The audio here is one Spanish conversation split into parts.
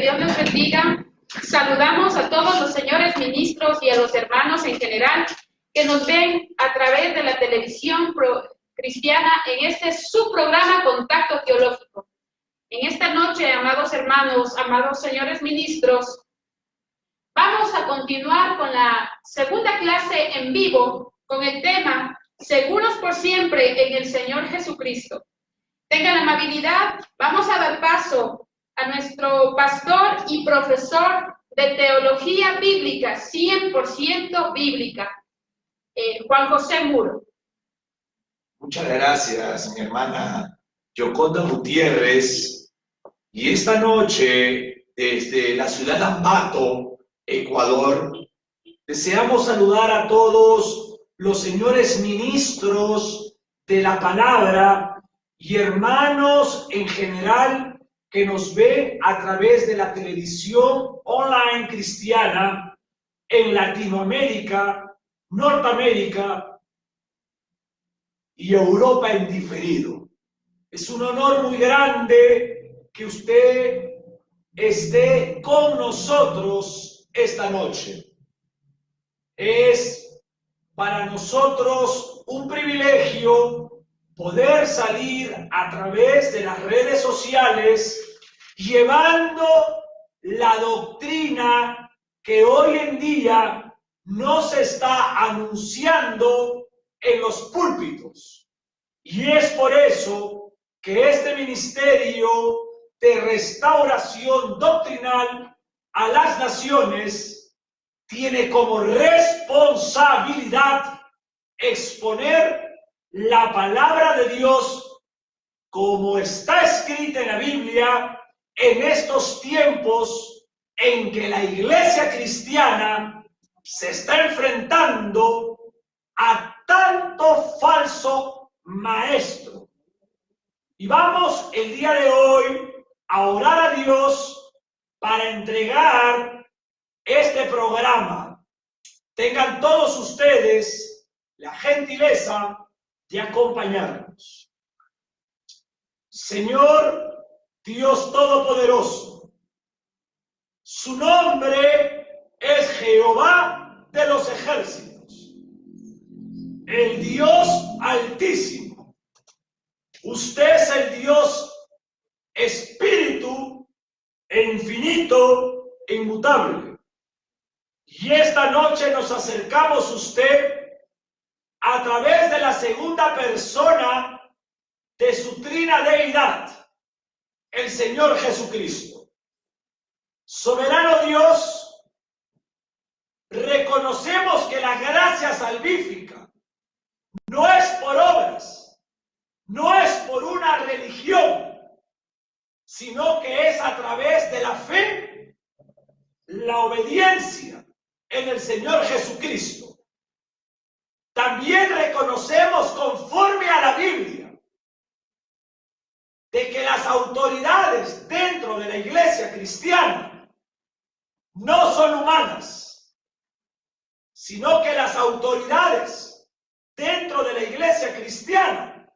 Dios les bendiga. Saludamos a todos los señores ministros y a los hermanos en general que nos ven a través de la televisión cristiana en este su programa Contacto Teológico. En esta noche, amados hermanos, amados señores ministros, vamos a continuar con la segunda clase en vivo con el tema Seguros por siempre en el Señor Jesucristo. Tengan la amabilidad, vamos a dar paso a nuestro pastor y profesor de Teología Bíblica, 100% bíblica, Juan José Muro. Muchas gracias, mi hermana Yoconda Gutiérrez. Y esta noche, desde la ciudad de Ambato, Ecuador, deseamos saludar a todos los señores ministros de la palabra y hermanos en general que nos ven a través de la televisión online cristiana en Latinoamérica, Norteamérica y Europa en diferido. Es un honor muy grande que usted esté con nosotros esta noche. Es para nosotros un privilegio poder salir a través de las redes sociales llevando la doctrina que hoy en día no se está anunciando en los púlpitos. Y es por eso que este ministerio de restauración doctrinal a las naciones tiene como responsabilidad exponer la palabra de Dios como está escrita en la Biblia en estos tiempos en que la iglesia cristiana se está enfrentando a tanto falso maestro. Y vamos el día de hoy a orar a Dios para entregar este programa. Tengan todos ustedes la gentileza de acompañarnos. Señor Dios Todopoderoso, su nombre es Jehová de los ejércitos, el Dios Altísimo. Usted es el Dios Espíritu e infinito e inmutable. Y esta noche nos acercamos a usted a través de la segunda persona de su trina deidad, el Señor Jesucristo. Soberano Dios, reconocemos que la gracia salvífica no es por obras, no es por una religión, sino que es a través de la fe, la obediencia en el Señor Jesucristo. También reconocemos, conforme a la Biblia, de que las autoridades dentro de la iglesia cristiana no son humanas, sino que las autoridades dentro de la iglesia cristiana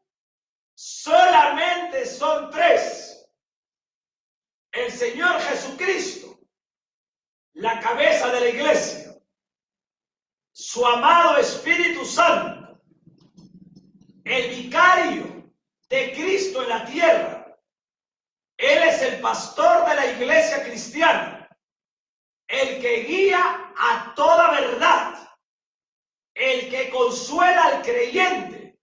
solamente son tres: el Señor Jesucristo, la cabeza de la iglesia, su amado Espíritu Santo, el vicario de Cristo en la tierra. Él es el pastor de la iglesia cristiana, el que guía a toda verdad, el que consuela al creyente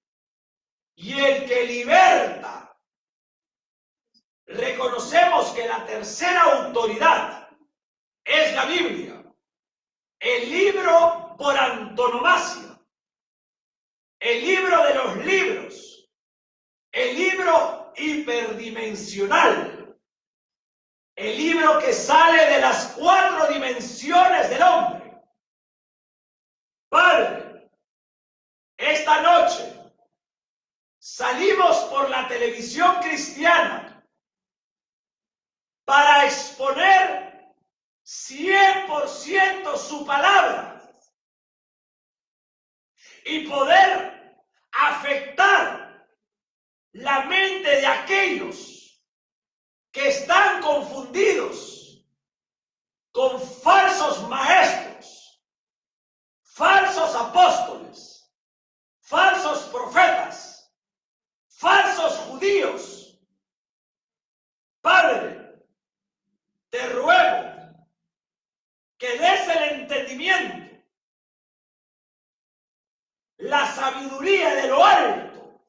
y el que liberta. Reconocemos que la tercera autoridad es la Biblia, el libro por antonomasia, el libro de los libros, el libro hiperdimensional, el libro que sale de las 4 dimensiones del hombre. Padre, esta noche salimos por la televisión cristiana para exponer 100% su palabra y poder afectar la mente de aquellos que están confundidos con falsos maestros, falsos apóstoles, falsos profetas, falsos judíos. Padre, te ruego que des el entendimiento, la sabiduría de lo alto,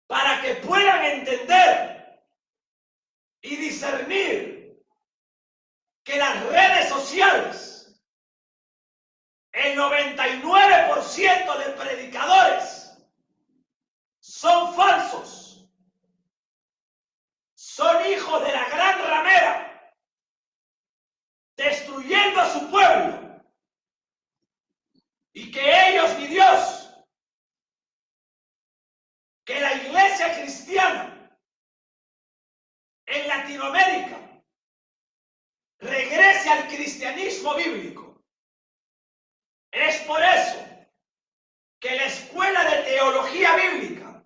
para que puedan entender y discernir que las redes sociales, el 99% de predicadores son falsos, son hijos de la gran ramera, destruyendo a su pueblo, y que ellos ni Dios, que la iglesia cristiana en Latinoamérica regrese al cristianismo bíblico. Es por eso que la Escuela de Teología Bíblica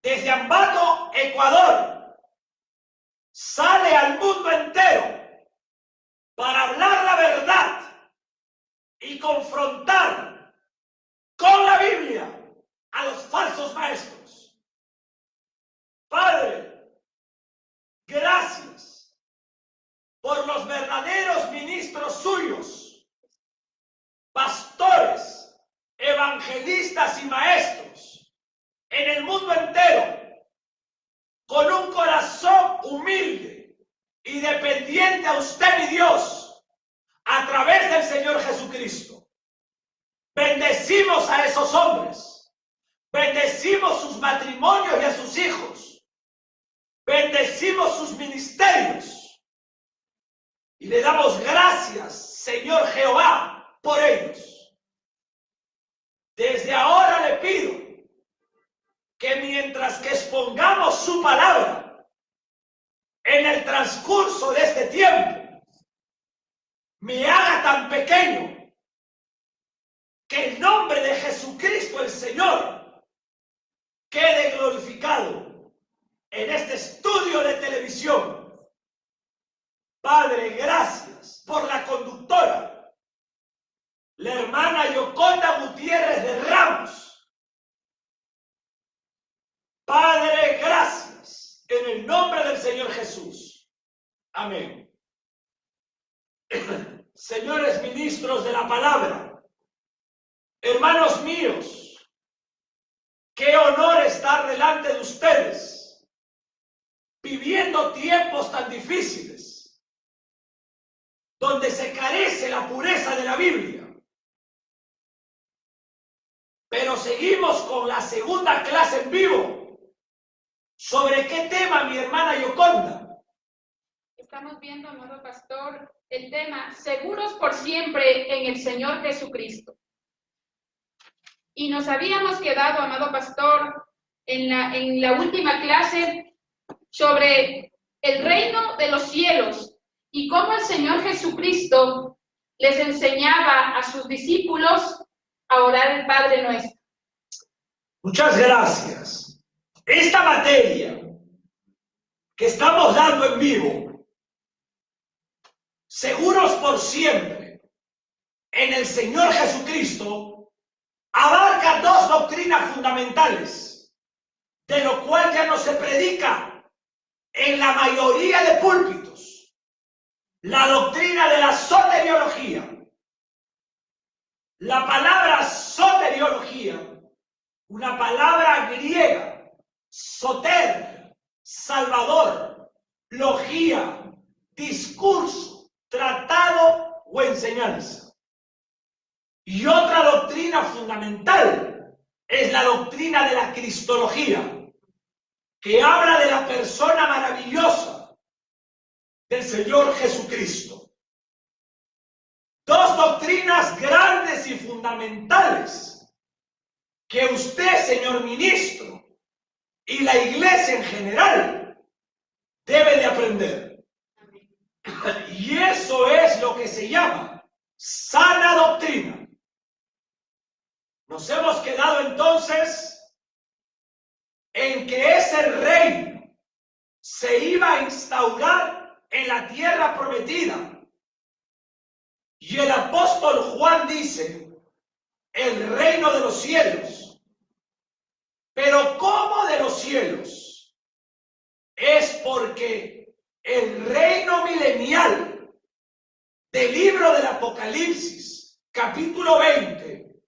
desde Ambato, Ecuador, sale al mundo entero para hablar la verdad y confrontar con la Biblia a los falsos maestros. Padre, gracias por los verdaderos ministros suyos, pastores, evangelistas y maestros en el mundo entero, con un corazón humilde y dependiente a usted, mi Dios, a través del Señor Jesucristo. Bendecimos a esos hombres, bendecimos sus matrimonios y a sus hijos, bendecimos sus ministerios y le damos gracias, Señor Jehová, por ellos. Desde ahora le pido que mientras que expongamos su palabra en el transcurso de este tiempo, me haga tan pequeño que el nombre de Jesucristo el Señor quede glorificado en este estudio de televisión. Padre, gracias por la conductora, la hermana Yoconda Gutiérrez de Ramos. Padre, gracias en el nombre del Señor Jesús. Amén. Señores ministros de la palabra, hermanos míos, qué honor estar delante de ustedes, viviendo tiempos tan difíciles, donde se carece la pureza de la Biblia. Pero seguimos con la segunda clase en vivo. ¿Sobre qué tema, mi hermana Yoconda? Estamos viendo, amado pastor, el tema seguros por siempre en el Señor Jesucristo. Y nos habíamos quedado, amado pastor, en la última clase sobre el reino de los cielos y cómo el Señor Jesucristo les enseñaba a sus discípulos a orar el Padre Nuestro. Muchas gracias. Esta materia que estamos dando en vivo, seguros por siempre en el Señor Jesucristo, abarca dos doctrinas fundamentales, de lo cual ya no se predica en la mayoría de púlpitos. La doctrina de la soteriología. La palabra soteriología, una palabra griega, soter, salvador, logía, discurso, tratado o enseñanza. Y otra doctrina fundamental es la doctrina de la cristología, que habla de la persona maravillosa del Señor Jesucristo. Dos doctrinas grandes y fundamentales que usted, señor ministro, y la iglesia en general debe de aprender. Y eso es lo que se llama sana doctrina. Nos hemos quedado entonces en que ese reino se iba a instaurar en la tierra prometida. Y el apóstol Juan dice, el reino de los cielos. Pero ¿cómo de los cielos? Es porque el reino milenial del libro del Apocalipsis, capítulo 20,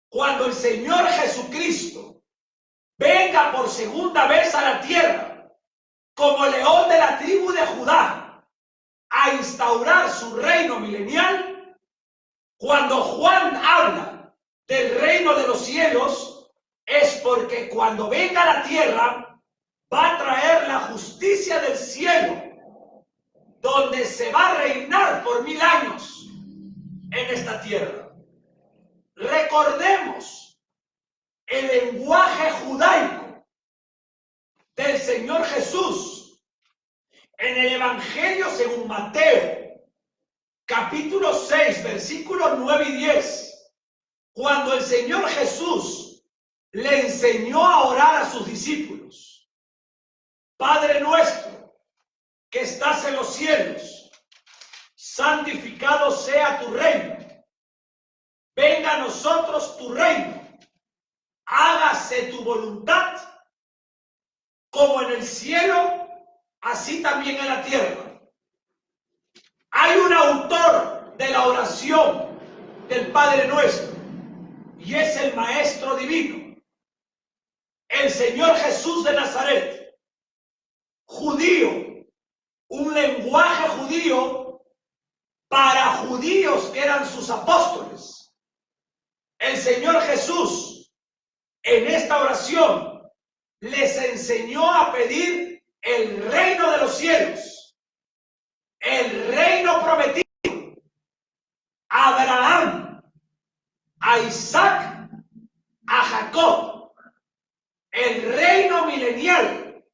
cuando el Señor Jesucristo venga por segunda vez a la tierra, como león de la tribu de Judá, a instaurar su reino milenial, cuando Juan habla del reino de los cielos, es porque cuando venga a la tierra, va a traer la justicia del cielo, donde se va a reinar por 1000 años en esta tierra. Recordemos el lenguaje judaico del Señor Jesús en el Evangelio según Mateo, capítulo 6, versículos 9 y 10, cuando el Señor Jesús le enseñó a orar a sus discípulos. Padre nuestro, que estás en los cielos, santificado sea tu reino. Venga a nosotros tu reino. Hágase tu voluntad, como en el cielo, así también en la tierra. Hay un autor de la oración del Padre Nuestro, y es el Maestro Divino, el Señor Jesús de Nazaret, judío, un lenguaje judío para judíos que eran sus apóstoles. El Señor Jesús en esta oración les enseñó a pedir el reino de los cielos, el reino prometido a Abraham, a Isaac, a Jacob, el reino milenial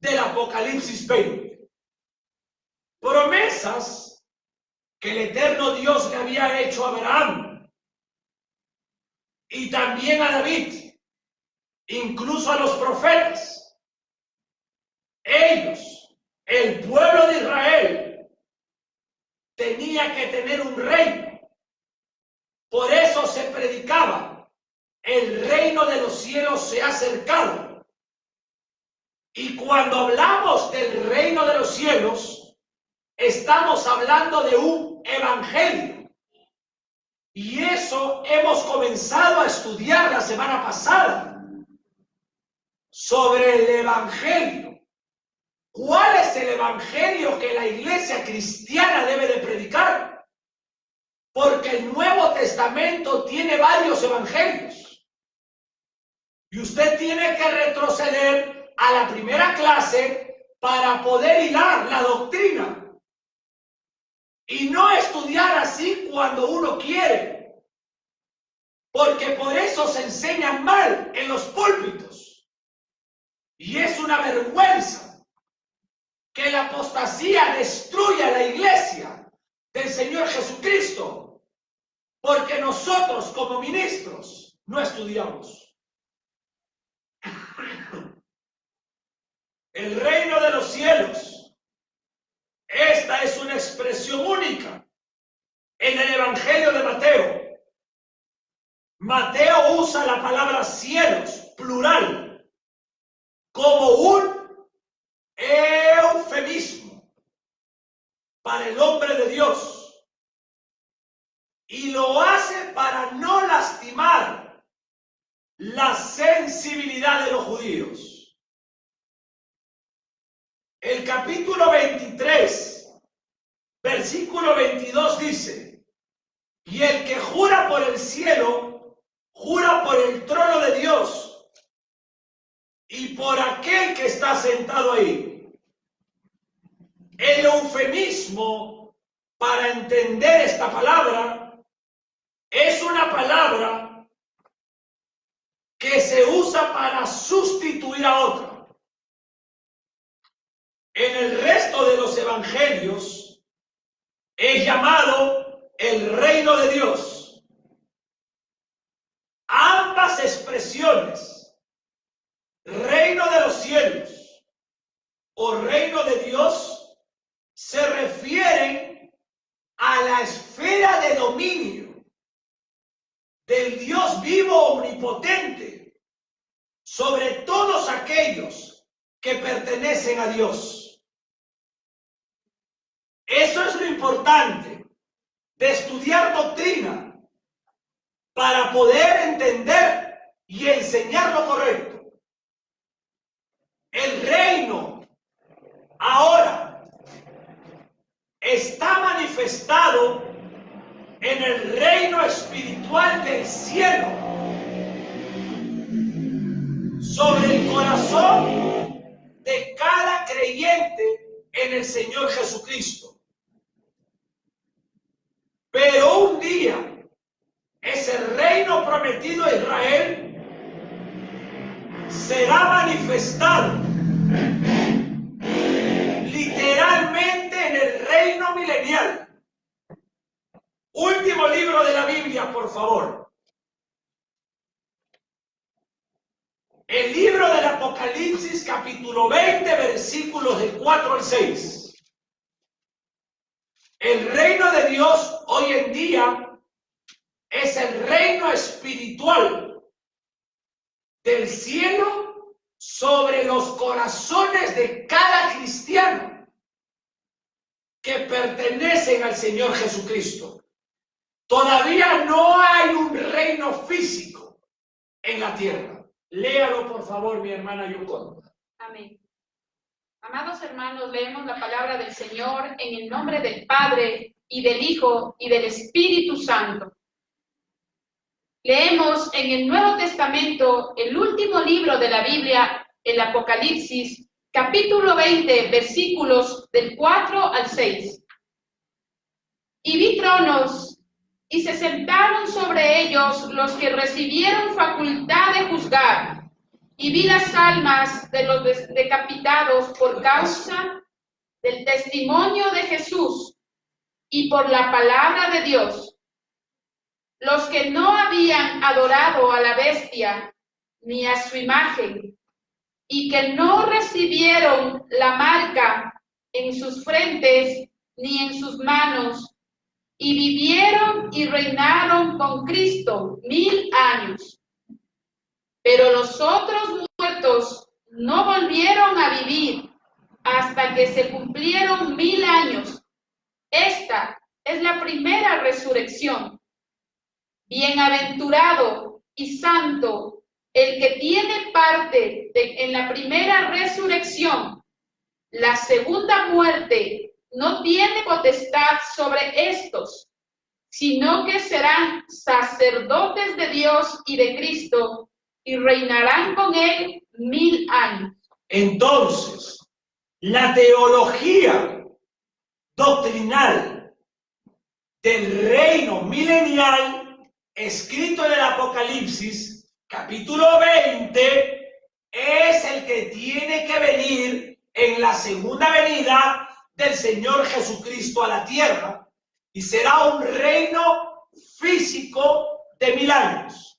del Apocalipsis 20. Promesas que el eterno Dios le había hecho a Abraham y también a David, incluso a los profetas. Ellos, el pueblo de Israel, tenía que tener un reino. Por eso se predicaba, el reino de los cielos se ha acercado. Y cuando hablamos del reino de los cielos, estamos hablando de un evangelio. Y eso hemos comenzado a estudiar la semana pasada, sobre el evangelio. ¿Cuál es el evangelio que la iglesia cristiana debe de predicar? Porque el Nuevo Testamento tiene varios evangelios. Y usted tiene que retroceder a la primera clase para poder hilar la doctrina. Y no estudiar así cuando uno quiere. Porque por eso se enseñan mal en los púlpitos. Y es una vergüenza que la apostasía destruya la iglesia del Señor Jesucristo, porque nosotros como ministros no estudiamos. El reino de los cielos, esta es una expresión única en el Evangelio de Mateo. Mateo usa la palabra cielos, plural, como un eufemismo para el hombre de Dios, y lo hace para no lastimar la sensibilidad de los judíos. El capítulo 23, versículo 22 dice: y el que jura por el cielo, jura por el trono de Dios y por aquel que está sentado ahí. El eufemismo para entender esta palabra es una palabra que se usa para sustituir a otra. En el resto de los evangelios es llamado el reino de Dios. Ambas expresiones, reino de los cielos o reino de Dios, se del Dios vivo omnipotente sobre todos aquellos que pertenecen a Dios. Eso es lo importante de estudiar doctrina para poder entender y enseñar lo correcto. El reino ahora está manifestado en el reino espiritual del cielo sobre el corazón de cada creyente en el Señor Jesucristo. Pero un día ese reino prometido a Israel será manifestado literalmente en el reino milenial. Último libro de la Biblia, por favor. El libro del Apocalipsis, capítulo 20, versículos del 4 al 6. El reino de Dios hoy en día es el reino espiritual del cielo sobre los corazones de cada cristiano que pertenecen al Señor Jesucristo. Todavía no hay un reino físico en la tierra. Léalo, por favor, mi hermana Yoconda. Amén. Amados hermanos, leemos la palabra del Señor en el nombre del Padre, y del Hijo, y del Espíritu Santo. Leemos en el Nuevo Testamento, el último libro de la Biblia, el Apocalipsis, capítulo 20, versículos del 4 al 6. Y vi tronos, y se sentaron sobre ellos los que recibieron facultad de juzgar, y vi las almas de los decapitados por causa del testimonio de Jesús y por la palabra de Dios, los que no habían adorado a la bestia ni a su imagen, y que no recibieron la marca en sus frentes ni en sus manos, y vivieron y reinaron con Cristo 1000 años. Pero los otros muertos no volvieron a vivir hasta que se cumplieron 1000 años. Esta es la primera resurrección. Bienaventurado y santo el que tiene parte en la primera resurrección. La segunda muerte no tiene potestad sobre estos, sino que serán sacerdotes de Dios y de Cristo, y reinarán con él 1000 años. Entonces, la teología doctrinal del reino milenial, escrito en el Apocalipsis, capítulo 20, es el que tiene que venir en la segunda venida del Señor Jesucristo a la tierra, y será un reino físico de 1000 años.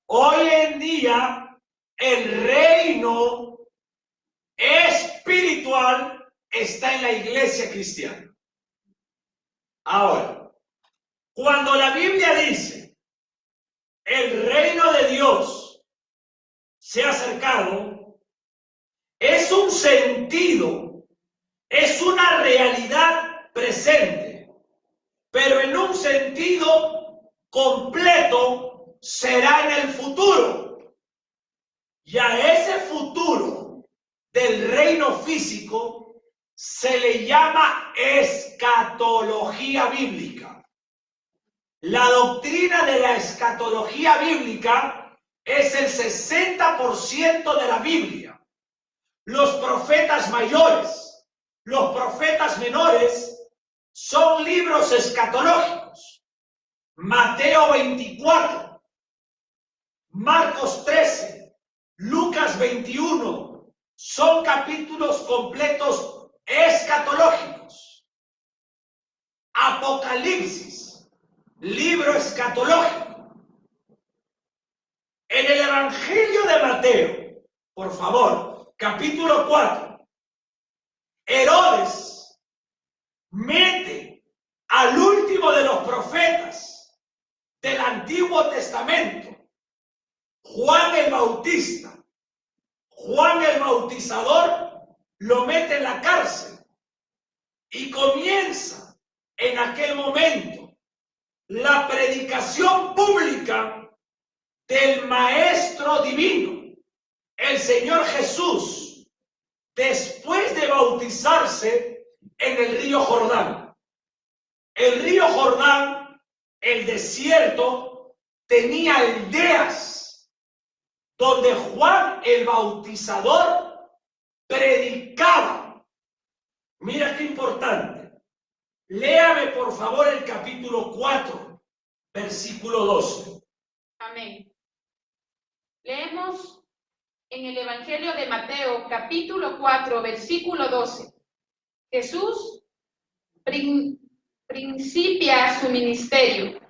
Hoy en día, el reino espiritual está en la iglesia cristiana. Ahora, cuando la Biblia dice el reino de Dios se ha acercado, es un sentido, es una realidad presente, pero en un sentido completo será en el futuro. Y a ese futuro del reino físico se le llama escatología bíblica. La doctrina de la escatología bíblica es el 60% de la Biblia. Los profetas mayores, los profetas menores son libros escatológicos. Mateo 24, Marcos 13, Lucas 21 son capítulos completos escatológicos. Apocalipsis, libro escatológico. En el Evangelio de Mateo, por favor, capítulo 4, Herodes mete al último de los profetas del Antiguo Antiguo Testamento, Juan el Bautista, Juan el Bautizador, lo mete en la cárcel y comienza en aquel momento la predicación pública del Maestro Divino, el Señor Jesús, después de bautizarse en el río Jordán. El río Jordán, el desierto, tenía aldeas donde Juan el Bautizador predicaba. Mira qué importante. Léame por favor el capítulo 4, versículo 12. Amén. Leemos en el Evangelio de Mateo, capítulo 4, versículo 12. Jesús principia su ministerio.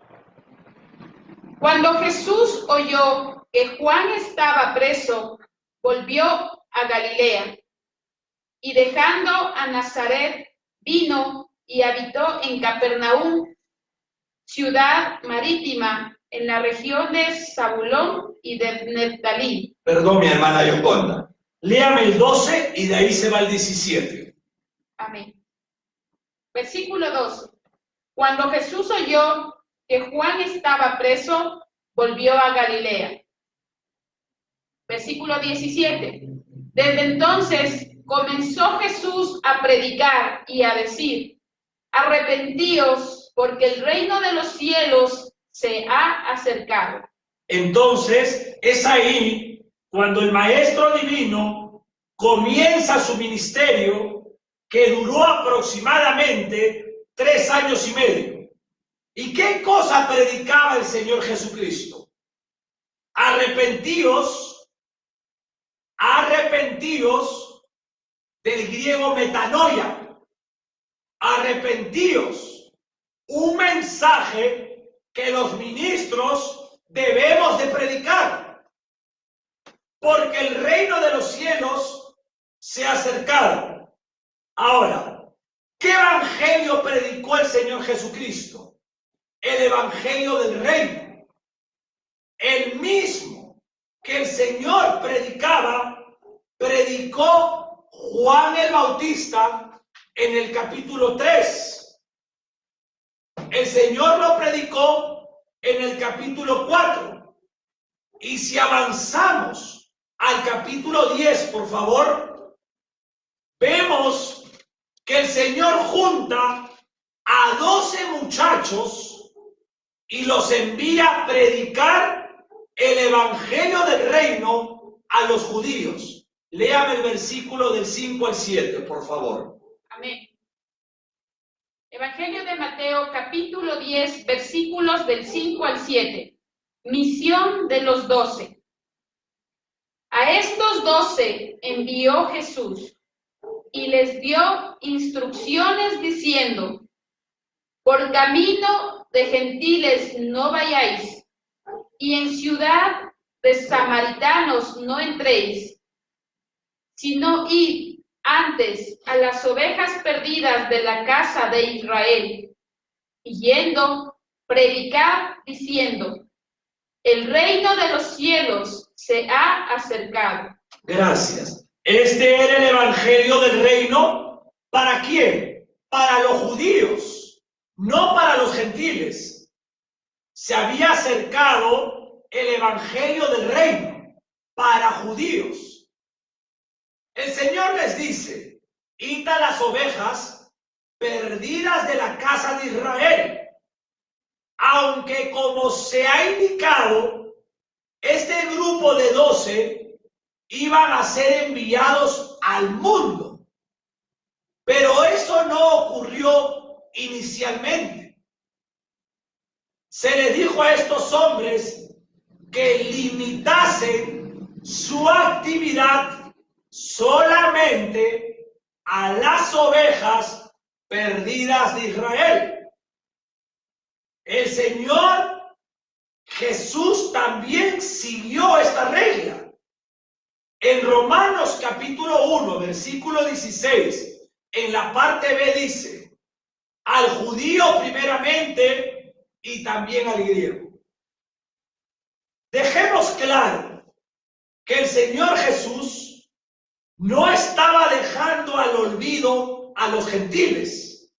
Cuando Jesús oyó que Juan estaba preso, volvió a Galilea y dejando a Nazaret, vino y habitó en Capernaum, ciudad marítima, en la región de Zabulón y de Neftalí. Perdón, mi hermana Yoconda. Léame el 12 y de ahí se va el 17. Amén. Versículo 12. Cuando Jesús oyó que Juan estaba preso, volvió a Galilea. Versículo 17. Desde entonces comenzó Jesús a predicar y a decir: arrepentíos, porque el reino de los cielos se ha acercado. Entonces es ahí cuando el Maestro Divino comienza su ministerio, que duró aproximadamente 3 años y medio. ¿Y qué cosa predicaba el Señor Jesucristo? Arrepentíos, arrepentíos, del griego metanoia, arrepentíos, un mensaje que los ministros debemos de predicar, porque el reino de los cielos se ha acercado. Ahora, ¿qué evangelio predicó el Señor Jesucristo? El evangelio del reino, el mismo que el Señor predicaba, predicó Juan el Bautista en el capítulo 3. El Señor lo predicó en el capítulo 4. Y si avanzamos al capítulo 10, por favor, vemos que el Señor junta a 12 muchachos y los envía a predicar el evangelio del reino a los judíos. Léame el versículo del 5 al 7, por favor. Amén. Evangelio de Mateo, capítulo 10, versículos del 5 al 7. Misión de los 12. A estos 12 envió Jesús y les dio instrucciones diciendo: por camino de gentiles no vayáis, y en ciudad de samaritanos no entréis, sino id antes a las ovejas perdidas de la casa de Israel, y yendo, predicad diciendo: el reino de los cielos se ha acercado. Gracias. Este era el evangelio del reino. ¿Para quién? Para los judíos, no para los gentiles. Se había acercado el evangelio del reino para judíos. El Señor les dice: id a las ovejas perdidas de la casa de Israel. Aunque, como se ha indicado, este grupo de 12 iban a ser enviados al mundo. Pero eso no ocurrió inicialmente. Se les dijo a estos hombres que limitasen su actividad solamente a las ovejas perdidas de Israel. El Señor Jesús también siguió esta regla. En Romanos capítulo 1, versículo 16, en la parte B dice: al judío primeramente y también al griego. dejemos claro que el Señor Jesús no estaba dejando al olvido a los gentiles,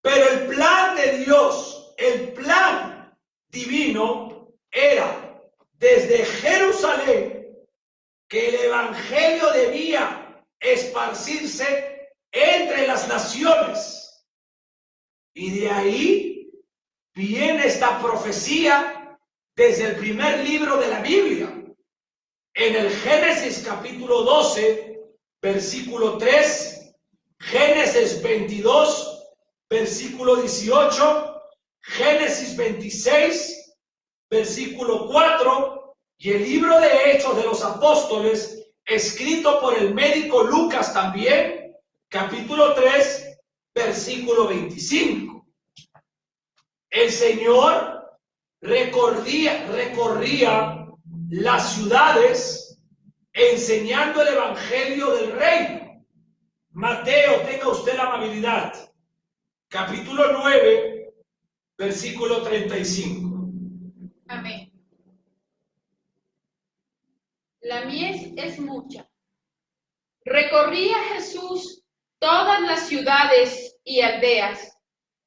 pero el plan de Dios, el plan divino era desde Jerusalén que el evangelio debía esparcirse entre las naciones. Y de ahí viene esta profecía desde el primer libro de la Biblia. En el Génesis capítulo 12, versículo 3, Génesis 22, versículo 18, Génesis 26, versículo 4, y el libro de Hechos de los Apóstoles, escrito por el médico Lucas también, capítulo 3, versículo 25. El Señor recorría las ciudades enseñando el evangelio del reino. Mateo, tenga usted la amabilidad, capítulo 9, versículo 35. Amén. La mies es mucha. Recorría Jesús todas las ciudades y aldeas,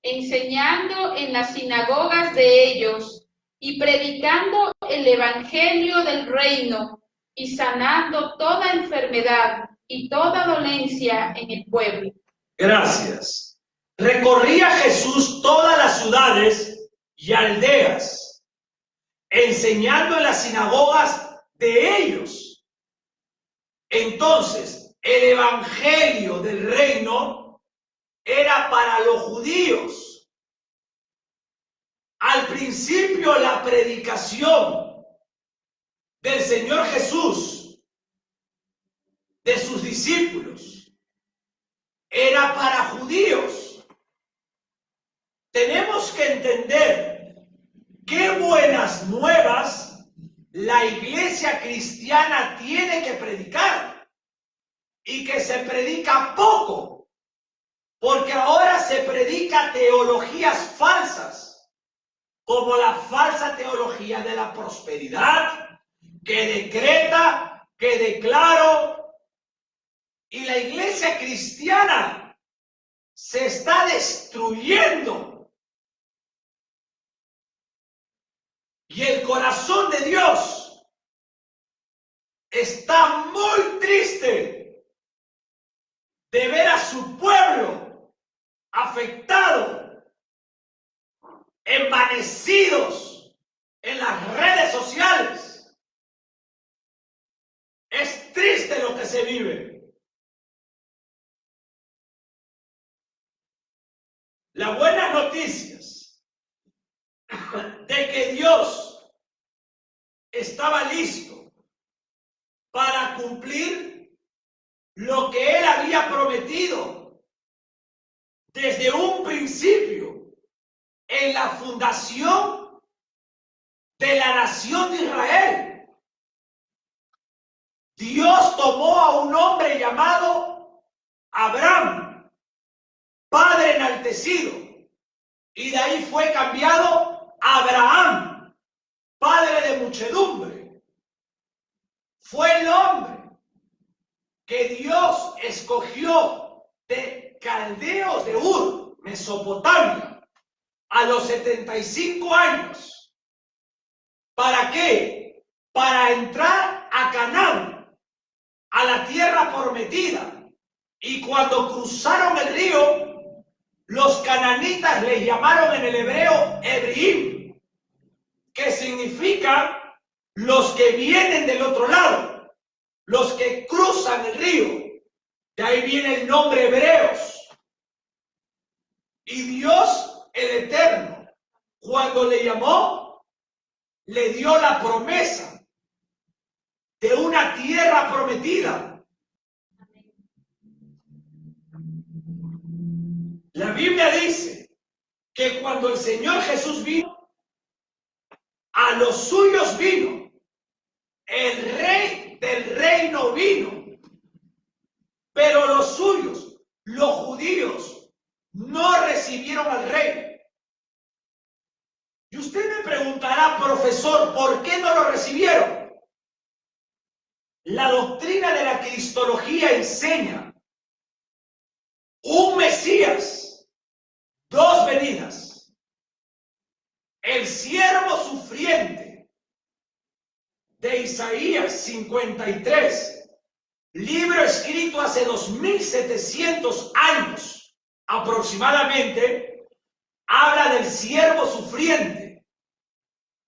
enseñando en las sinagogas de ellos y predicando el evangelio del reino y sanando toda enfermedad y toda dolencia en el pueblo. Gracias. Recorría Jesús todas las ciudades y aldeas, enseñando en las sinagogas de ellos. Entonces, el evangelio del reino era para los judíos. Al principio, la predicación del Señor Jesús, de sus discípulos, era para judíos. Tenemos que entender qué buenas nuevas la iglesia cristiana tiene que predicar, y que se predica poco, porque ahora se predica teologías falsas, como la falsa teología de la prosperidad, que decreta, que declaro, y la iglesia cristiana se está destruyendo. Y el corazón de Dios está muy triste de ver a su pueblo afectado, envanecidos en las redes sociales. Es triste lo que se vive. Las buenas noticias de que Dios estaba listo para cumplir lo que Él había prometido desde un principio en la fundación de la nación de Israel. Dios tomó a un hombre llamado Abraham, padre enaltecido, y de ahí fue cambiado Abraham, padre de muchedumbre. Fue el hombre que Dios escogió de caldeos de Ur, Mesopotamia, a los 75 años. ¿Para qué? Para entrar a Canaán, a la tierra prometida. Y cuando cruzaron el río, los cananitas les llamaron en el hebreo Hebreim, que significa los que vienen del otro lado, los que cruzan el río. De ahí viene el nombre hebreos. Y Dios, el Eterno, cuando le llamó, le dio la promesa de una tierra prometida. La Biblia dice que cuando el Señor Jesús vino, a los suyos vino, el rey del reino vino, pero los suyos, los judíos, no recibieron al rey. Y usted me preguntará, profesor, ¿por qué no lo recibieron? La doctrina de la cristología enseña un Mesías, dos venidas. El siervo sufriente de Isaías 53, libro escrito hace 2700 años aproximadamente, habla del siervo sufriente,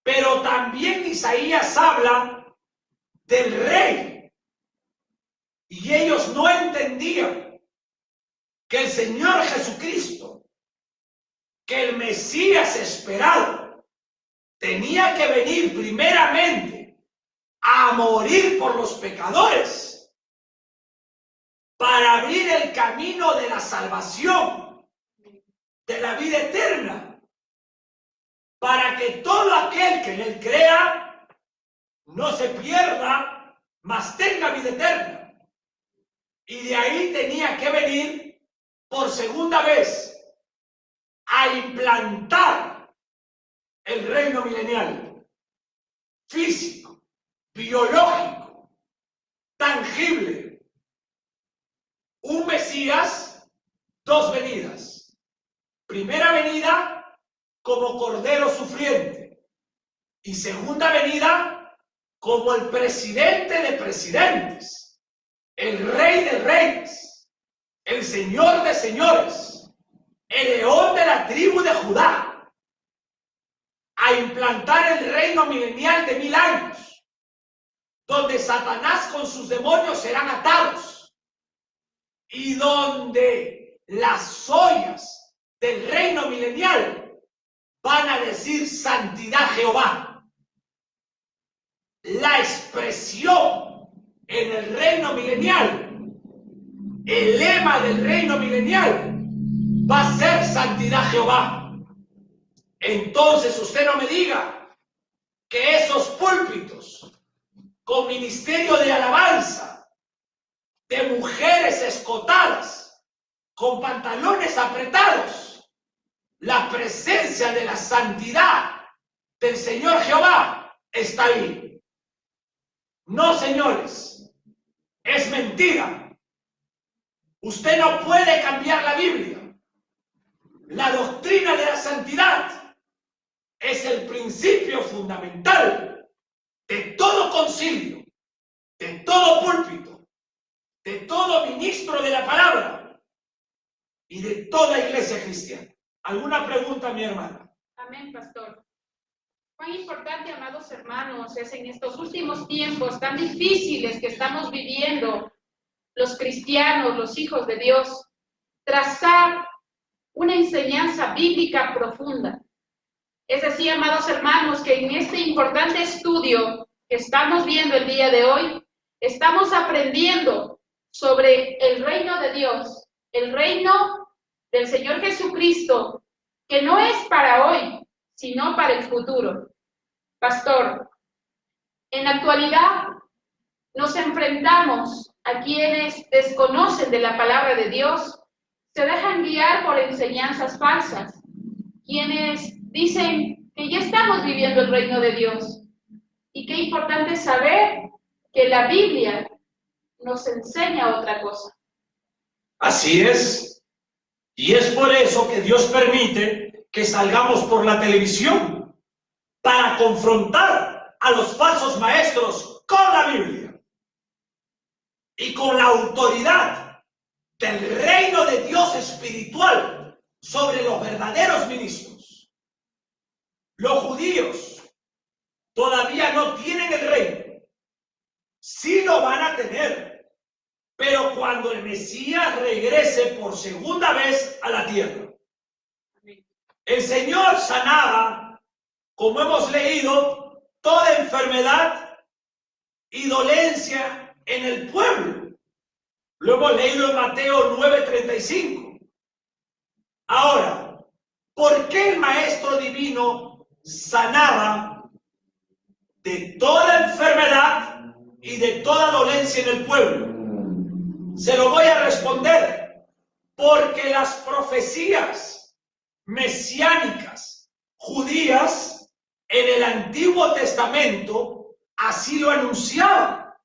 pero también Isaías habla del rey, y ellos no entendían que el Señor Jesucristo, que el Mesías esperado, tenía que venir primeramente a morir por los pecadores para abrir el camino de la salvación, de la vida eterna, para que todo aquel que en él crea no se pierda, mas tenga vida eterna. Y de ahí tenía que venir por segunda vez a implantar el reino milenial, físico, biológico, tangible. Un Mesías, dos venidas. Primera venida como cordero sufriente y segunda venida como el presidente de presidentes, el rey de reyes, el señor de señores, el león de la tribu de Judá, a implantar el reino milenial de 1000 años, donde Satanás con sus demonios serán atados y donde las ollas del reino milenial van a decir santidad Jehová. La expresión en el reino milenial, el lema del reino milenial va a ser santidad Jehová. Entonces usted no me diga que esos púlpitos con ministerio de alabanza, de mujeres escotadas, con pantalones apretados, la presencia de la santidad del Señor Jehová está ahí. No, señores, es mentira. Usted no puede cambiar la Biblia. La doctrina de la santidad es el principio fundamental de todo concilio, de todo púlpito, de todo ministro de la palabra y de toda iglesia cristiana. ¿Alguna pregunta, mi hermana? Amén, pastor. Cuán importante, amados hermanos, es en estos últimos tiempos tan difíciles que estamos viviendo los cristianos, los hijos de Dios, trazar una enseñanza bíblica profunda. Es decir, amados hermanos, que en este importante estudio que estamos viendo el día de hoy, estamos aprendiendo sobre el reino de Dios, el reino del Señor Jesucristo, que no es para hoy, sino para el futuro. Pastor, en la actualidad nos enfrentamos a quienes desconocen de la palabra de Dios, se dejan guiar por enseñanzas falsas, quienes dicen que ya estamos viviendo el reino de Dios. Y qué importante saber que la Biblia nos enseña otra cosa. Así es. Y es por eso que Dios permite que salgamos por la televisión para confrontar a los falsos maestros con la Biblia y con la autoridad del reino de Dios espiritual sobre los verdaderos ministros. Los judíos todavía no tienen el reino, sí lo van a tener, pero cuando el Mesías regrese por segunda vez a la tierra. El Señor sanaba, como hemos leído, toda enfermedad y dolencia en el pueblo. Lo hemos leído en Mateo 9:35. Ahora, ¿por qué el Maestro Divino sanaba de toda enfermedad y de toda dolencia en el pueblo? Se lo voy a responder. Porque las profecías mesiánicas judías en el Antiguo Testamento así lo anunciaba.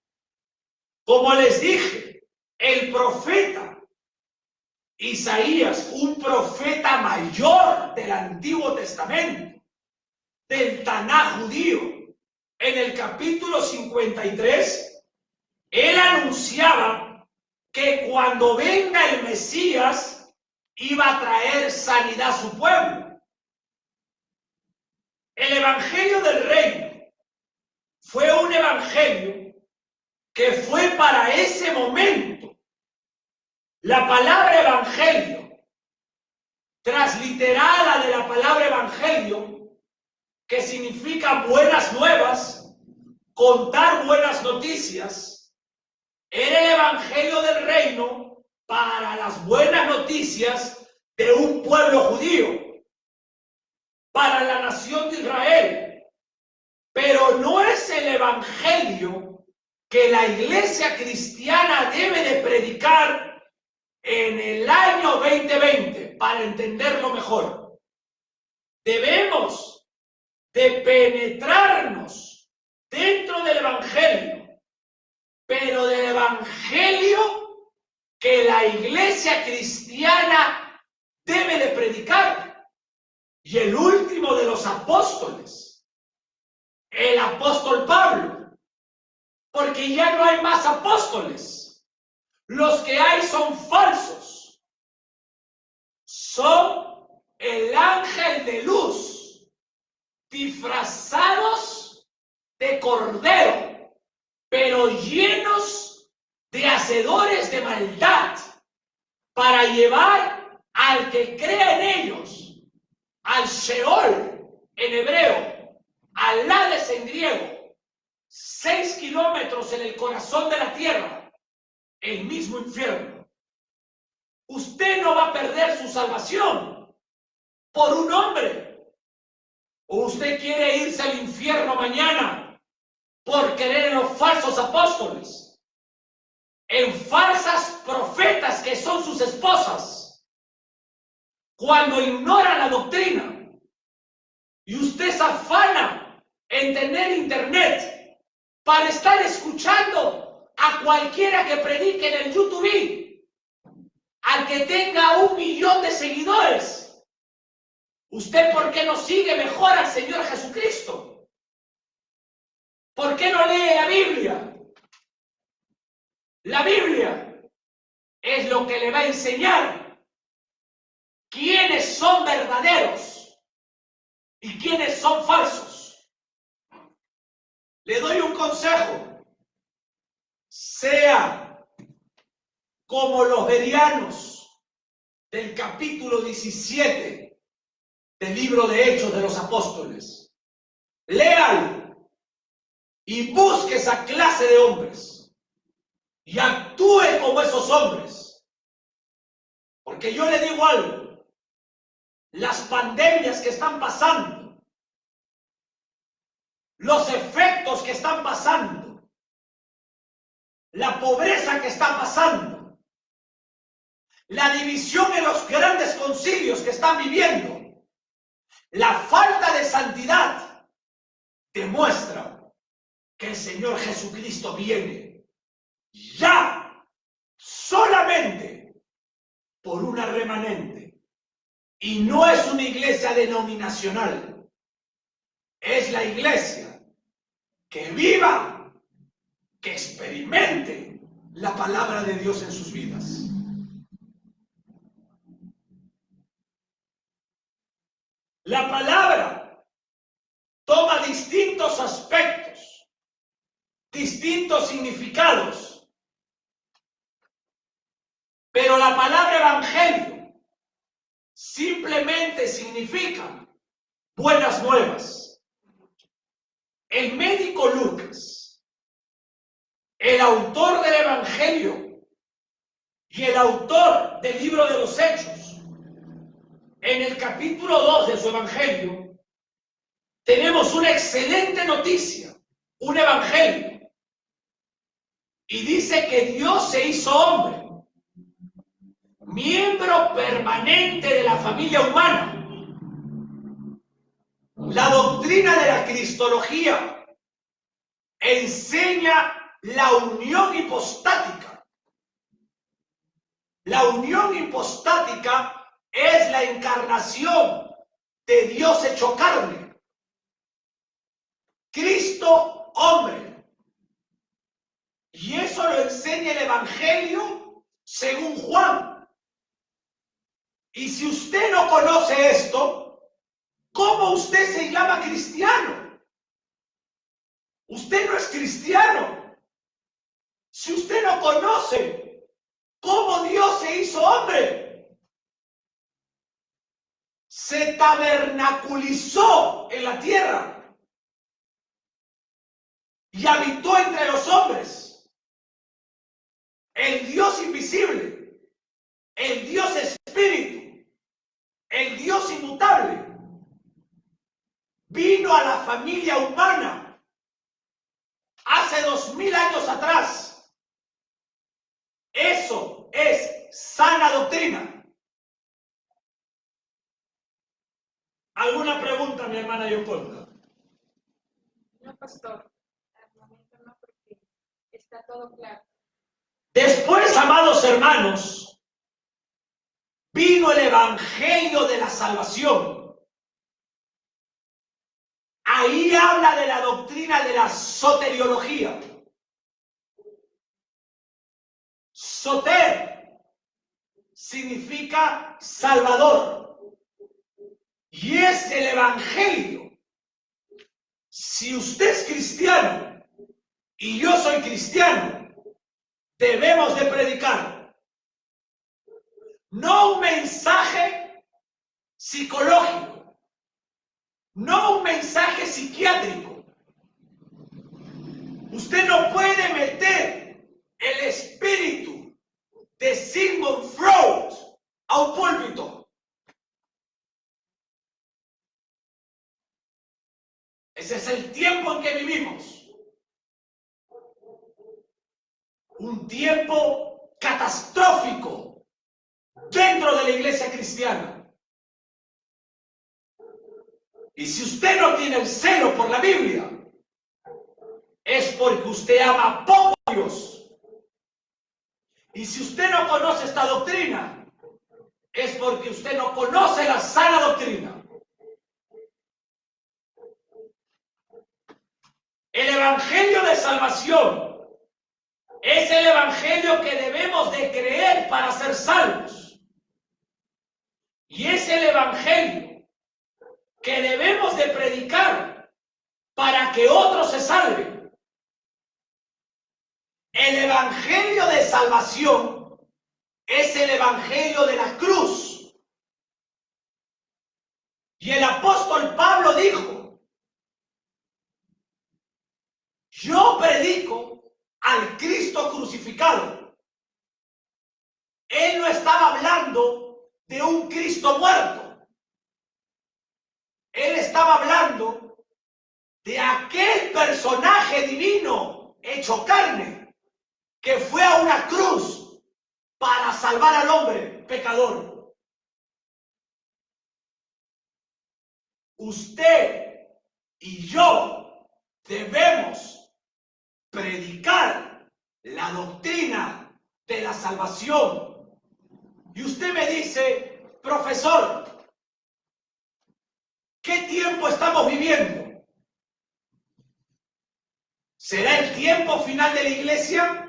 Como les dije, el profeta Isaías, un profeta mayor del Antiguo Testamento, del Taná judío, en el capítulo 53, él anunciaba que cuando venga el Mesías iba a traer sanidad a su pueblo. El Evangelio del Reino fue un evangelio que fue para ese momento. La palabra evangelio, transliterada de la palabra evangelio, que significa buenas nuevas, contar buenas noticias, era el evangelio del reino para las buenas noticias de un pueblo judío, para la nación de Israel. Pero no es el evangelio que la iglesia cristiana debe de predicar en el año 2020, para entenderlo mejor. Debemos de penetrarnos dentro del evangelio, pero del evangelio que la iglesia cristiana debe de predicar. Y el último de los apóstoles, el apóstol Pablo, porque ya no hay más apóstoles. Los que hay son falsos. Son el ángel de luz, disfrazados de cordero, pero llenos de hacedores de maldad, para llevar al que cree en ellos al Sheol en hebreo, al Hades en griego, 6 kilómetros en el corazón de la tierra, el mismo infierno. Usted no va a perder su salvación por un hombre. ¿O usted quiere irse al infierno mañana por creer en los falsos apóstoles, en falsas profetas que son sus esposas, cuando ignoran la doctrina? Y usted se afana en tener internet para estar escuchando a cualquiera que predique en el YouTube, al que tenga 1 millón de seguidores. ¿Usted por qué no sigue mejor al Señor Jesucristo? ¿Por qué no lee la Biblia? La Biblia es lo que le va a enseñar quiénes son verdaderos y quiénes son falsos. Le doy un consejo. Sea como los bereanos del capítulo 17 del libro de Hechos de los Apóstoles. Léalo y busque esa clase de hombres y actúe como esos hombres. Porque yo le digo algo, las pandemias que están pasando, los efectos que están pasando, la pobreza que está pasando, la división en los grandes concilios que están viviendo, la falta de santidad, demuestra que el Señor Jesucristo viene ya solamente por una remanente. Y no es una iglesia denominacional, es la iglesia que viva, que experimente la palabra de Dios en sus vidas. La palabra toma distintos aspectos, distintos significados, pero la palabra evangelio simplemente significa buenas nuevas. El médico Lucas, el autor del Evangelio y el autor del libro de los Hechos, en el capítulo 2 de su Evangelio, tenemos una excelente noticia, un Evangelio. Y dice que Dios se hizo hombre, miembro permanente de la familia humana. La doctrina de la cristología enseña la unión hipostática. La unión hipostática es la encarnación de Dios hecho carne. Cristo, hombre. Y eso lo enseña el Evangelio según Juan. Y si usted no conoce esto, ¿cómo usted se llama cristiano? Usted no es cristiano. Si usted no conoce cómo Dios se hizo hombre, se tabernaculizó en la tierra y habitó entre los hombres, el Dios invisible, el Dios espíritu, el Dios inmutable, vino a la familia humana hace 2000 años atrás. Eso es sana doctrina. ¿Alguna pregunta, mi hermana Yoconda? No, pastor. Al momento no, porque está todo claro. Después, amados hermanos, vino el Evangelio de la salvación. Ahí habla de la doctrina de la soteriología. Soter significa salvador. Y es el Evangelio. Si usted es cristiano y yo soy cristiano, debemos de predicar. No un mensaje psicológico, no un mensaje psiquiátrico. Usted no puede meter el espíritu de Sigmund Freud a un púlpito. Ese es el tiempo en que vivimos. Un tiempo catastrófico dentro de la iglesia cristiana. Y si usted no tiene el celo por la Biblia, es porque usted ama poco a Dios. Y si usted no conoce esta doctrina, es porque usted no conoce la sana doctrina. El Evangelio de salvación es el Evangelio que debemos de creer para ser salvos. Y es el Evangelio que debemos de predicar para que otros se salven. El Evangelio de salvación es el Evangelio de la cruz. Y el apóstol Pablo dijo: yo predico al Cristo crucificado. Él no estaba hablando de un Cristo muerto. Él estaba hablando de aquel personaje divino hecho carne, que fue a una cruz para salvar al hombre pecador. Usted y yo debemos predicar la doctrina de la salvación. Y usted me dice: profesor, ¿qué tiempo estamos viviendo? ¿Será el tiempo final de la iglesia?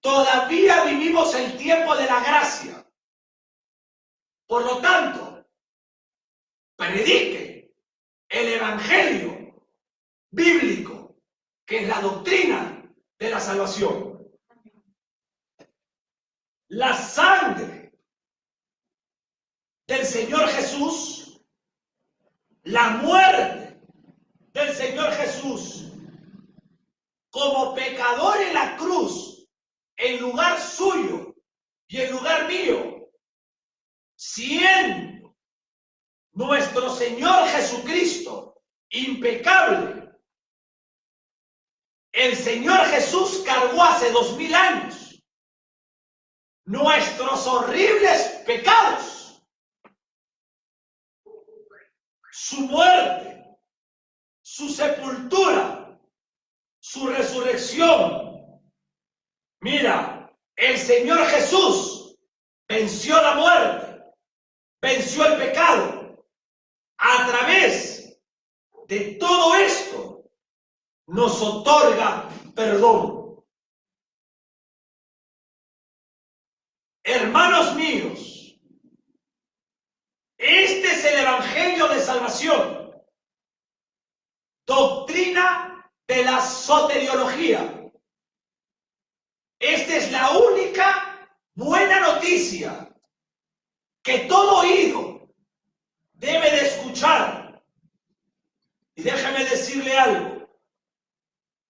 Todavía vivimos el tiempo de la gracia. Por lo tanto, predique el Evangelio bíblico, que es la doctrina de la salvación. La sangre del Señor Jesús, la muerte del Señor Jesús, como pecador en la cruz, en lugar suyo y en lugar mío, siendo nuestro Señor Jesucristo impecable. El Señor Jesús cargó hace 2000 años nuestros horribles pecados. su muerte, su sepultura, su resurrección. Mira, el Señor Jesús venció la muerte, venció el pecado. A través de todo esto nos otorga perdón. Hermanos míos, este es el Evangelio de salvación, doctrina de la soteriología. Esta es la única buena noticia que todo oído debe de escuchar. Y déjeme decirle algo,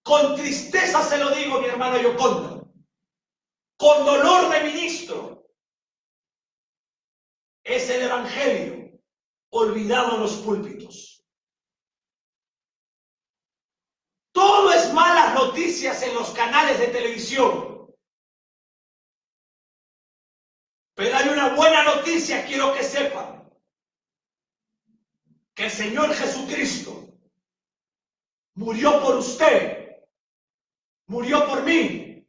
con tristeza se lo digo, mi hermana Yoconda, con dolor de ministro, es el Evangelio olvidado en los púlpitos. Todo es malas noticias en los canales de televisión. Pero hay una buena noticia, quiero que sepan, que el Señor Jesucristo murió por usted, murió por mí,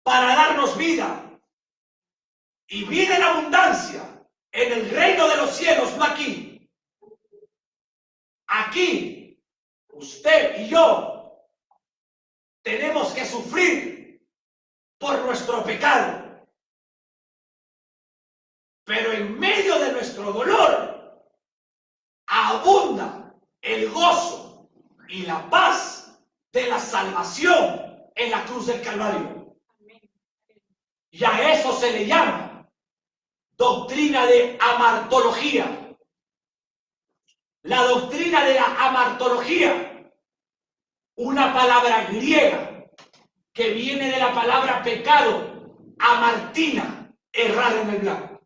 para darnos vida, y vida en abundancia, en el reino de los cielos, no aquí. Aquí, usted y yo tenemos que sufrir por nuestro pecado. Pero en medio de nuestro dolor abunda el gozo y la paz de la salvación en la cruz del Calvario. Y a eso se le llama doctrina de amartología. La doctrina de la amartología, una palabra griega que viene de la palabra pecado, amartina, errar en el blanco.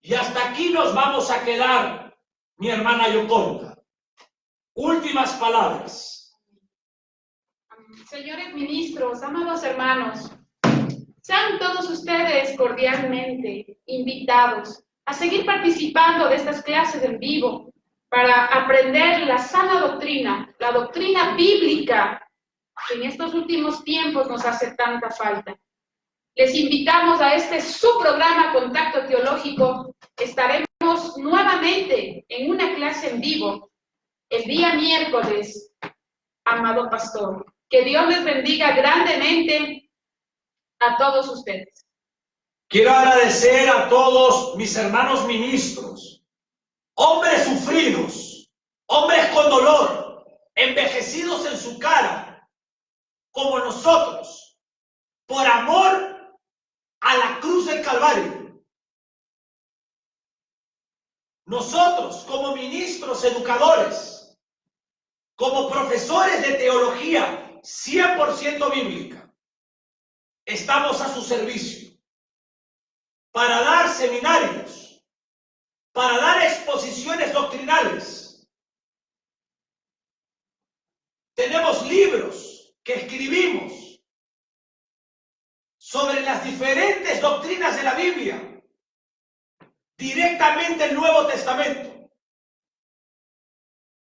Y hasta aquí nos vamos a quedar, mi hermana Yoconda. Últimas palabras. Señores ministros, amados hermanos, sean todos ustedes cordialmente invitados a seguir participando de estas clases en vivo para aprender la sana doctrina, la doctrina bíblica, que en estos últimos tiempos nos hace tanta falta. Les invitamos a este su programa Contacto Teológico. Estaremos nuevamente en una clase en vivo el día miércoles, amado pastor. Que Dios les bendiga grandemente a todos ustedes. Quiero agradecer a todos mis hermanos ministros, hombres sufridos, hombres con dolor, envejecidos en su cara, como nosotros, por amor a la cruz del Calvario. Nosotros, como ministros educadores, como profesores de teología 100% bíblica, estamos a su servicio para dar seminarios, para dar exposiciones doctrinales. Tenemos libros que escribimos sobre las diferentes doctrinas de la Biblia, directamente el Nuevo Testamento,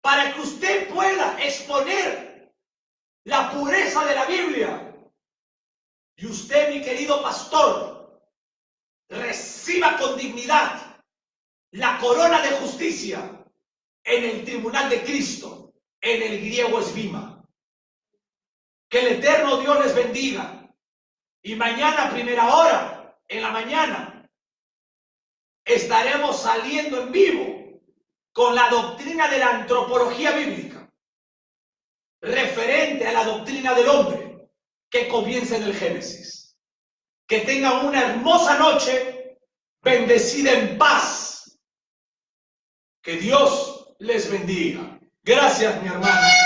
para que usted pueda exponer la pureza de la Biblia. Y usted, mi querido pastor, reciba con dignidad la corona de justicia en el tribunal de Cristo, en el griego es bima. Que el eterno Dios les bendiga. Y mañana a primera hora, en la mañana, estaremos saliendo en vivo con la doctrina de la antropología bíblica, referente a la doctrina del hombre, que comienza en el Génesis. Que tengan una hermosa noche, bendecida en paz. Que Dios les bendiga. Gracias, mi hermano.